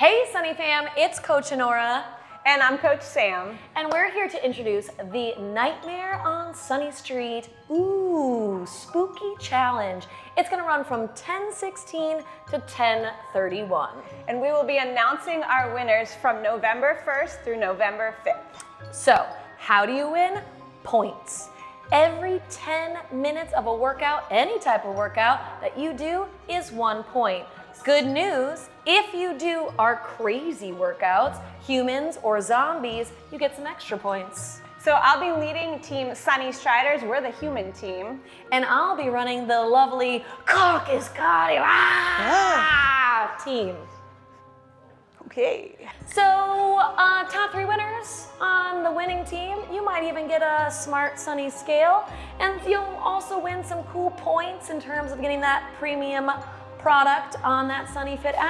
Hey Sunny Fam, it's Coach Honora. And I'm Coach Sam. And we're here to introduce the Nightmare on Sunny Street, Spooky Challenge. It's gonna run from 10:16 to 10:31. And we will be announcing our winners from November 1st through November 5th. So, how do you win? Points. Every 10 minutes of a workout, any type of workout that you do is 1 point. Good news, if you do our crazy workouts, humans or zombies, you get some extra points. So I'll be leading Team Sunny Striders, we're the human team. And I'll be running the lovely Caucus Cardio team. Okay. So, top 3 winners on the winning team. You might even get a Smart Sunny scale, and you'll also win some cool points in terms of getting that premium product on that Sunny Fit app.